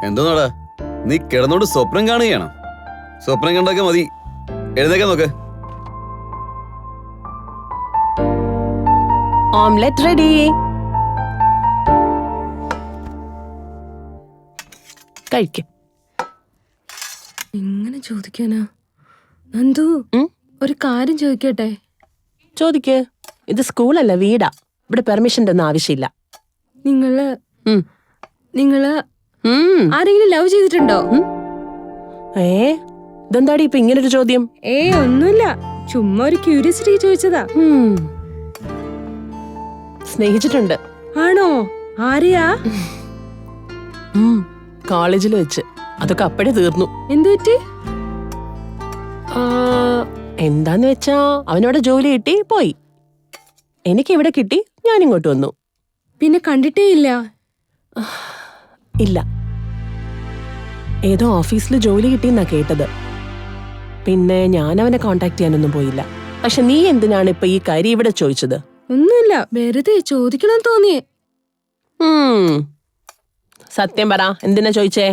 എന്തോന്നാടാ നീ കിടന്നോണ്ട് സ്വപ്നം കാണുകയാണോ? സ്വപ്നം കണ്ടൊക്കെ മതി, എഴുന്നേക്കാൻ നോക്ക്. Omelette ready. കഴിക്കും. എങ്ങനെ ചോദിക്കാനാ? നന്ദു, ഒരു കാര്യം ചോദിക്കട്ടെ? ചോദിക്ക്. ഇത് സ്കൂളല്ല, വീടാ. ഇവിടെ പെർമിഷന്റെ ഒന്നും ആവശ്യമില്ല. നിങ്ങള് ആരെങ്കിലും ലവ് ചെയ്തിട്ടുണ്ടോ? ഇതെന്താടി ഇപ്പൊ ഇങ്ങനൊരു ചോദ്യം? ഒന്നുമില്ല, ചുമ്മാ ഒരു ക്യൂരിയോസിറ്റി ചോദിച്ചതാ. സ്നേഹിച്ചിട്ടുണ്ട്. ആണോ? ആരെയാ? കോളേജിൽ വെച്ച്. അതൊക്കെ അപ്പഴേ തീർന്നു. എന്തു പറ്റി? എന്താന്ന് വെച്ചാ അവനോട് ജോലി കിട്ടി, പോയി. എനിക്ക് ഇവിടെ കിട്ടി, ഞാൻ ഇങ്ങോട്ട് വന്നു. പിന്നെ കണ്ടിട്ടേ ഇല്ല? ഇല്ല. ഏതോ ഓഫീസിൽ ജോലി കിട്ടിയെന്നാ കേട്ടത്. പിന്നെ ഞാൻ അവനെ കോണ്ടാക്ട് ചെയ്യാനൊന്നും പോയില്ല. പക്ഷെ നീ എന്തിനാണ് ഇപ്പൊ ഈ കാര്യം ഇവിടെ ചോദിച്ചത്? ഒന്നുമില്ല, വെറുതെ ചോദിക്കണം തോന്നിയേ. സത്യം പറ, എന്തിനാ ചോദിച്ചേ?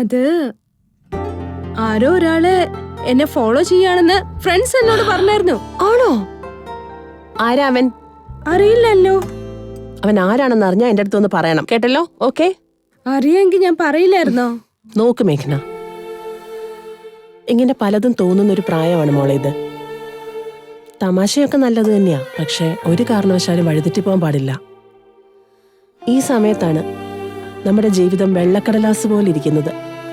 അത് ആരോ ഒരാള് എന്നെ ഫോളോ ചെയ്യാണെന്ന് ഫ്രണ്ട്സ് എന്നോട് പറഞ്ഞായിരുന്നു. ആണോ? ആരാ അവൻ? അറിയില്ലല്ലോ. അവൻ ആരാണെന്ന് അറിഞ്ഞാ എന്റെ അടുത്തൊന്ന് പറയണം, കേട്ടല്ലോ? ഓക്കെ? അറിയാമെങ്കിൽ ഞാൻ പറയില്ലായിരുന്നോ? നോക്ക് മേഘന, ഇങ്ങനെ പലതും തോന്നുന്നൊരു പ്രായമാണ് മോളെ ഇത്. തമാശയൊക്കെ നല്ലത് തന്നെയാ, പക്ഷെ ഒരു കാരണവശാലും വഴിതെറ്റിപ്പോകാൻ പാടില്ല. ഈ സമയത്താണ് നമ്മുടെ ജീവിതം വെള്ളക്കടലാസ് പോലെ ഇരിക്കുന്നത്.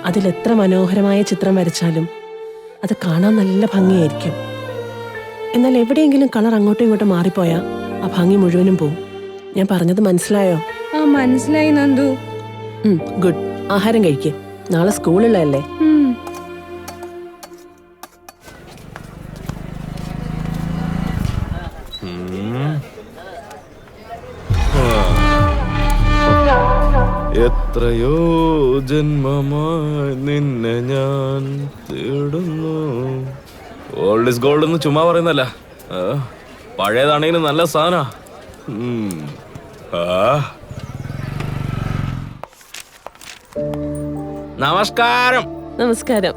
അതിലെത്ര മനോഹരമായ ചിത്രം വരച്ചാലും അത് കാണാൻ നല്ല ഭംഗിയായിരിക്കും. എന്നാൽ എവിടെയെങ്കിലും കളർ അങ്ങോട്ടും ഇങ്ങോട്ടും മാറിപ്പോയാ ആ ഭംഗി മുഴുവനും പോവും. ഞാൻ പറഞ്ഞത് മനസ്സിലായോ? മനസ്സിലായി നന്ദു. ഗുഡ്. ആഹാരം കഴിക്ക്, നാളെ സ്കൂളുള്ളതല്ലേ. എത്രയോ ജന്മമായി നിന്നെ ഞാൻ തേടുന്നു. ഓൾഡ് ഇസ് ഗോൾഡ് എന്ന് ചുമ്മാ പറയുന്നല്ല, പഴയതാണെങ്കിലും നല്ല സാധന. നമസ്കാരം. നമസ്കാരം.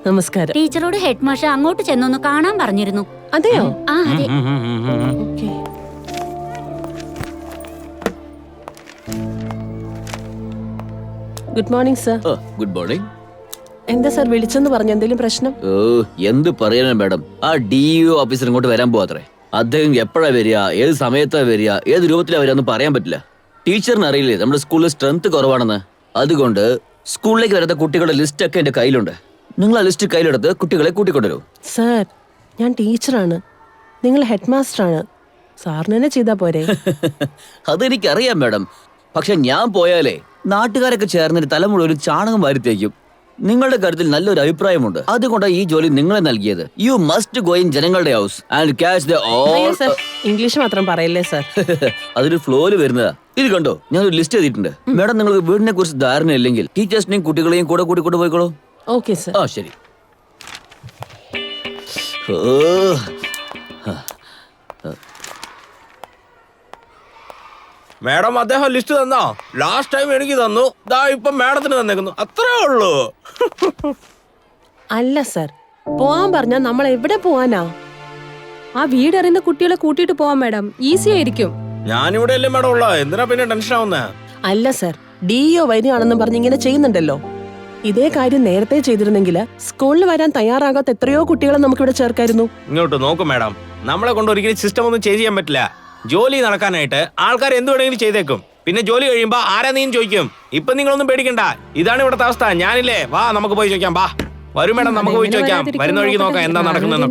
നമസ്കാരം. ടീച്ചറോട് ഹെഡ് മാഷ് അങ്ങോട്ട് ചെന്നൊന്ന് കാണാൻ പറഞ്ഞിരുന്നു. അതെയോ? അതെ. Good morning sir. Good morning. എന്താ സർ വിളിച്ചെന്ന് പറഞ്ഞു? എന്തെങ്കിലും പ്രശ്നം? എന്ത് പറയാനാ മാഡം, ആ DEO ഓഫീസർ ഇങ്ങോട്ട് വരാൻ പോവാത്രേ. അദ്ദേഹം എപ്പോഴാ വരിക, ഏത് സമയത്താ വരിക, ഏത് രൂപത്തിലാ വരിക എന്ന് പറയാൻ പറ്റില്ല. ടീച്ചറിന് അറിയില്ലേ നമ്മുടെ സ്കൂളിൽ സ്ട്രെങ്ത് കുറവാണെന്ന്. അതുകൊണ്ട് സ്കൂളിലേക്ക് വരുന്ന കുട്ടികളുടെ ലിസ്റ്റ് ഒക്കെ എന്റെ കയ്യിലുണ്ട്. നിങ്ങൾ ആ ലിസ്റ്റ് കയ്യിലെടുത്ത് കുട്ടികളെ കൂട്ടിക്കൊണ്ടുവരൂ. സർ, ഞാൻ ടീച്ചറാണ്, നിങ്ങൾ ഹെഡ് മാസ്റ്ററാണ്. സാറിന് തന്നെ ചെയ്താ പോരെ? അതെനിക്കറിയാം മാഡം, പക്ഷെ ഞാൻ പോയാലേ നാട്ടുകാരൊക്കെ ചേർന്നിട്ട് തല മുഴുവൻ ചാണകം വാരിത്തേക്കും. നിങ്ങളുടെ കാര്യത്തിൽ നല്ലൊരു അഭിപ്രായമുണ്ട്, അതുകൊണ്ടാണ് ഈ ജോലി നിങ്ങളെ നൽകിയത്. യു മസ്റ്റ് ഗോ ഇൻ ജനങ്ങളുടെ house and catch the all. English മാത്രം പറയല്ലേ സർ. അതൊരു ഫ്ലോയില് വരുന്നതാ. ഇത് കണ്ടോ, ഞാൻ ഒരു ലിസ്റ്റ് ചെയ്തിട്ടുണ്ട്. മാഡം നിങ്ങൾക്ക് വീടിനെ കുറിച്ച് ധാരണ ഇല്ലെങ്കിൽ ടീച്ചേഴ്സിനെയും കുട്ടികളെയും കൂടെ കൂട്ടിക്കൊണ്ട് പോയിക്കോളൂ. Okay sir. ശരി. മാഡം അദ്ദേഹം ലിസ്റ്റ് തന്നോ? ലാസ്റ്റ് ടൈം എനിക്ക് തന്നു, ദാ ഇപ്പൊ മാഡത്തിന് തന്നേക്കുന്നു. അത്രേ ഉള്ളൂ. അല്ല സർ, പോവാൻ പറഞ്ഞാ നമ്മൾ എവിടെ പോവാനാ? ആ വീടറിയുന്ന കുട്ടികളെ കൂട്ടിയിട്ട് പോവാം മാഡം, ഈസി ആയിരിക്കും. ഞാനിവിടെ അല്ലേ മാഡം ഉള്ള, എന്തിനാ പിന്നെ ടെൻഷൻ ആവുന്നേ? അല്ല സർ, DEO വരികയാണെന്നും പറഞ്ഞ് ഇങ്ങനെ ചെയ്യുന്നുണ്ടല്ലോ. ഇതേ കാര്യം നേരത്തെ ചെയ്തിരുന്നെങ്കിൽ സ്കൂളിൽ വരാൻ തയ്യാറാകാത്ത എത്രയോ കുട്ടികളെ നമുക്കിവിടെ ചേർക്കായിരുന്നു. ഇങ്ങോട്ട് നോക്കും മാഡം, നമ്മളെ കൊണ്ട് ഒരിക്കലും സിസ്റ്റം ഒന്നും ചേഞ്ച് ചെയ്യാൻ പറ്റില്ല. ജോലി നടക്കാനായിട്ട് ആൾക്കാർ എന്ത് വേണമെങ്കിലും ചെയ്തേക്കും. പിന്നെ ജോലി കഴിയുമ്പോ ആരാ നീ ചോദിക്കും. ഇപ്പൊ നിങ്ങളൊന്നും പേടിക്കണ്ട, ഇതാണ് ഇവിടുത്തെ അവസ്ഥ. ഞാനില്ലേ, വാ നമുക്ക് പോയി ചോദിക്കാം. വാ വരും മാഡം, നമുക്ക് പോയി ചോദിക്കാം. വരുന്ന വഴിക്ക് നോക്കാം എന്താ നടക്കുന്നതെന്നൊക്കെ.